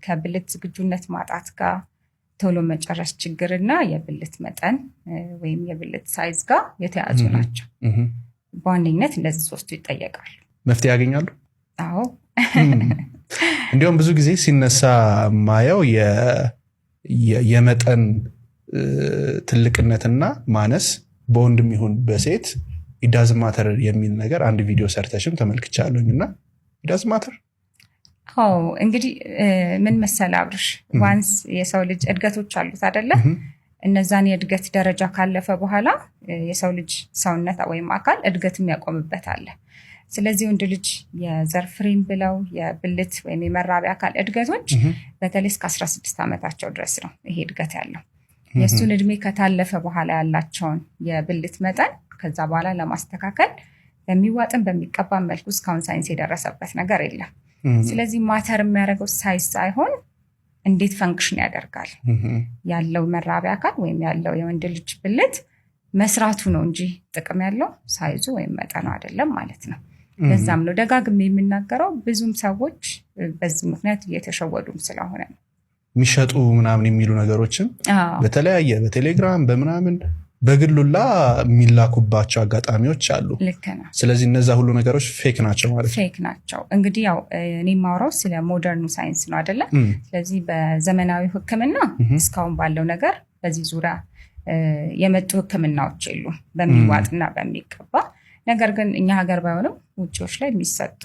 ከብልት ዝግጁነት ማጣት ጋር ቶሎ መጨረስ ችግርና የብልት መጠን ወይም የብልት ሳይዝ ጋር የተያዙ ናቸው። በዋነኝነት እነዚህ ሶስቱ ይጠየቃሉ። መፍትሄ ያገኛሉ? አዎ። እንዲሁም ብዙ ጊዜ ሲነሳ ማየው የመጠን ትልቅነትና ማነስ በወንድም ይሁን በሴት it doesn't matter የሚል ነገር አንድ ቪዲዮ ሰርተሽም ተመልክቻለሁኝና it doesn't matter? አዎ እንግዲህ ምን መሰለህ አብርሽ፣ ዋንስ የሰው ልጅ እድገቶች አሉት አይደለ? እነዛን የእድገት ደረጃ ካለፈ በኋላ የሰው ልጅ ሰውነት ወይም አካል እድገት የሚያቆምበት አለ። ስለዚህ ወንድ ልጅ የዘር ፍሬም ብለው የብልት ወይም የመራቢያ አካል እድገቶች በተለይ እስከ 16 ዓመታቸው ድረስ ነው ይሄ እድገት ያለው። የእሱን እድሜ ከታለፈ በኋላ ያላቸውን የብልት መጠን ከዛ በኋላ ለማስተካከል በሚዋጥን በሚቀባ መልኩ እስካሁን ሳይንስ የደረሰበት ነገር የለም። ስለዚህ ማተር የሚያደርገው ሳይዝ ሳይሆን እንዴት ፈንክሽን ያደርጋል ያለው መራቢያ አካል ወይም ያለው የወንድ ልጅ ብልት መስራቱ ነው እንጂ ጥቅም ያለው ሳይዙ ወይም መጠኑ አይደለም ማለት ነው። ለዛም ነው ደጋግሜ የምናገረው፣ ብዙም ሰዎች በዚህ ምክንያት እየተሸወዱም ስለሆነ ነው። የሚሸጡ ምናምን የሚሉ ነገሮችን በተለያየ በቴሌግራም በምናምን በግሉላ የሚላኩባቸው አጋጣሚዎች አሉ። ልክ ነው። ስለዚህ እነዛ ሁሉ ነገሮች ፌክ ናቸው ማለት ነው። ፌክ ናቸው። እንግዲህ ያው እኔ ማውራው ስለ ሞደርኑ ሳይንስ ነው አይደለ? ስለዚህ በዘመናዊ ሕክምና እስካሁን ባለው ነገር በዚህ ዙሪያ የመጡ ሕክምናዎች የሉም በሚዋጥና በሚቀባ። ነገር ግን እኛ ሀገር ባይሆንም ውጪዎች ላይ የሚሰጡ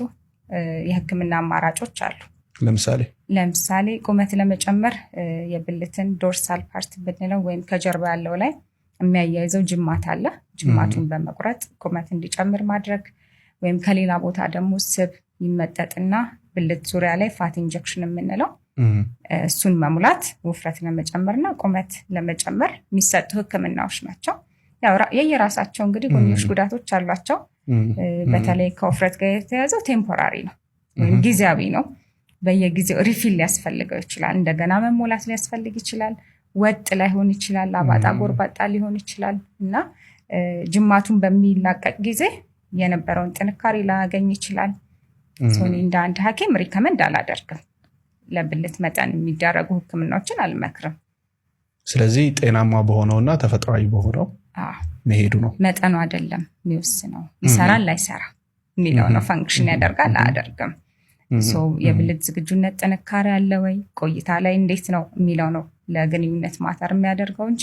የሕክምና አማራጮች አሉ። ለምሳሌ ቁመት ለመጨመር የብልትን ዶርሳል ፓርት ብንለው ወይም ከጀርባ ያለው ላይ የሚያያይዘው ጅማት አለ። ጅማቱን በመቁረጥ ቁመት እንዲጨምር ማድረግ፣ ወይም ከሌላ ቦታ ደግሞ ስብ ይመጠጥና ብልት ዙሪያ ላይ ፋት ኢንጀክሽን የምንለው እሱን መሙላት ውፍረት ለመጨመርና ቁመት ለመጨመር የሚሰጡ ህክምናዎች ናቸው። ያው የየራሳቸው እንግዲህ ጎንዮሽ ጉዳቶች አሏቸው። በተለይ ከውፍረት ጋር የተያዘው ቴምፖራሪ ነው ወይም ጊዜያዊ ነው። በየጊዜው ሪፊል ሊያስፈልገው ይችላል። እንደገና መሞላት ሊያስፈልግ ይችላል። ወጥ ላይሆን ይችላል። አባጣ ጎርባጣ ሊሆን ይችላል እና ጅማቱን በሚላቀቅ ጊዜ የነበረውን ጥንካሬ ላያገኝ ይችላል። ሶኒ እንደ አንድ ሐኪም ሪከመንድ አላደርግም። ለብልት መጠን የሚደረጉ ህክምናዎችን አልመክርም። ስለዚህ ጤናማ በሆነውና ተፈጥሯዊ በሆነው መሄዱ ነው። መጠኑ አይደለም የሚወስነው። ይሰራል ላይሰራ የሚለው ነው። ፈንክሽን ያደርጋል አያደርግም። የብልት ዝግጁነት ጥንካሬ አለ ወይ፣ ቆይታ ላይ እንዴት ነው የሚለው ነው ለግንኙነት ማተር የሚያደርገው እንጂ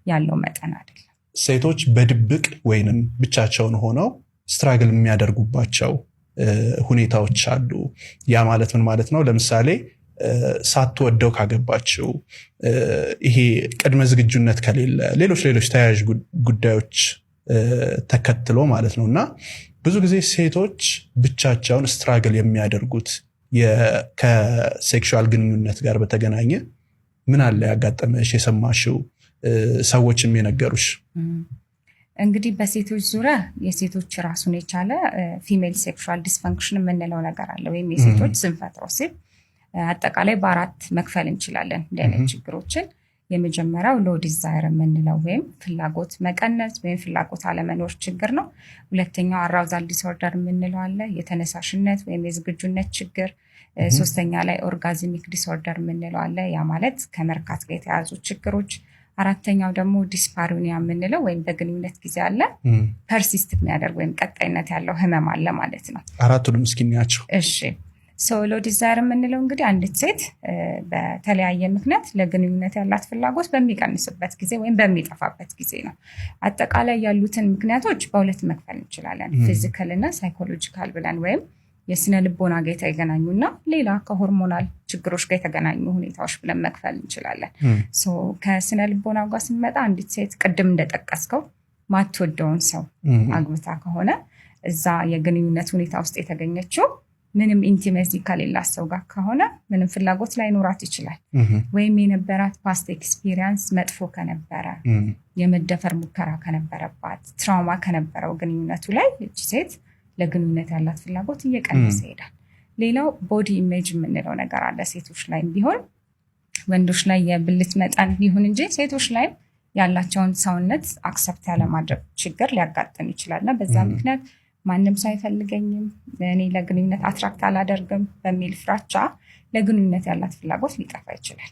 ያለው መጠን አይደለም። ሴቶች በድብቅ ወይንም ብቻቸውን ሆነው ስትራግል የሚያደርጉባቸው ሁኔታዎች አሉ። ያ ማለት ምን ማለት ነው? ለምሳሌ ሳትወደው ካገባችው፣ ይሄ ቅድመ ዝግጁነት ከሌለ፣ ሌሎች ተያያዥ ጉዳዮች ተከትሎ ማለት ነው። እና ብዙ ጊዜ ሴቶች ብቻቸውን ስትራግል የሚያደርጉት ከሴክሹዋል ግንኙነት ጋር በተገናኘ ምን አለ ያጋጠመሽ፣ የሰማሽው፣ ሰዎችም የነገሩሽ? እንግዲህ በሴቶች ዙሪያ የሴቶች ራሱን የቻለ ፊሜል ሴክሹዋል ዲስፈንክሽን የምንለው ነገር አለ፣ ወይም የሴቶች ስንፈተ ወሲብ። አጠቃላይ በአራት መክፈል እንችላለን እንዲህ አይነት ችግሮችን። የመጀመሪያው ሎ ዲዛይር የምንለው ወይም ፍላጎት መቀነስ ወይም ፍላጎት አለመኖር ችግር ነው። ሁለተኛው አራውዛል ዲስኦርደር የምንለው አለ፣ የተነሳሽነት ወይም የዝግጁነት ችግር። ሶስተኛ ላይ ኦርጋዝሚክ ዲስኦርደር የምንለው አለ፣ ያ ማለት ከመርካት ጋር የተያዙ ችግሮች። አራተኛው ደግሞ ዲስፓሩኒያ የምንለው ወይም በግንኙነት ጊዜ አለ ፐርሲስት የሚያደርግ ወይም ቀጣይነት ያለው ህመም አለ ማለት ነው። አራቱንም እስኪ እንያቸው። እሺ፣ ሎ ዲዛይር የምንለው እንግዲህ አንዲት ሴት በተለያየ ምክንያት ለግንኙነት ያላት ፍላጎት በሚቀንስበት ጊዜ ወይም በሚጠፋበት ጊዜ ነው። አጠቃላይ ያሉትን ምክንያቶች በሁለት መክፈል እንችላለን፣ ፊዚካል እና ሳይኮሎጂካል ብለን፣ ወይም የስነ ልቦና ጋር የተገናኙና ሌላ ከሆርሞናል ችግሮች ጋር የተገናኙ ሁኔታዎች ብለን መክፈል እንችላለን። ከስነ ልቦና ጋር ስንመጣ አንዲት ሴት ቅድም እንደጠቀስከው ማትወደውን ሰው አግብታ ከሆነ እዛ የግንኙነት ሁኔታ ውስጥ የተገኘችው ምንም ኢንቲሜሲ ከሌላት ሰው ጋር ከሆነ ምንም ፍላጎት ላይኖራት ይችላል። ወይም የነበራት ፓስት ኤክስፒሪየንስ መጥፎ ከነበረ፣ የመደፈር ሙከራ ከነበረባት፣ ትራውማ ከነበረው ግንኙነቱ ላይ እቺ ሴት ለግንኙነት ያላት ፍላጎት እየቀነሰ ይሄዳል። ሌላው ቦዲ ኢሜጅ የምንለው ነገር አለ። ሴቶች ላይም ቢሆን ወንዶች ላይ የብልት መጠን ቢሆን እንጂ ሴቶች ላይ ያላቸውን ሰውነት አክሰፕት ያለማድረግ ችግር ሊያጋጥም ይችላልና በዛ ምክንያት ማንም ሰው አይፈልገኝም፣ እኔ ለግንኙነት አትራክት አላደርግም በሚል ፍራቻ ለግንኙነት ያላት ፍላጎት ሊጠፋ ይችላል።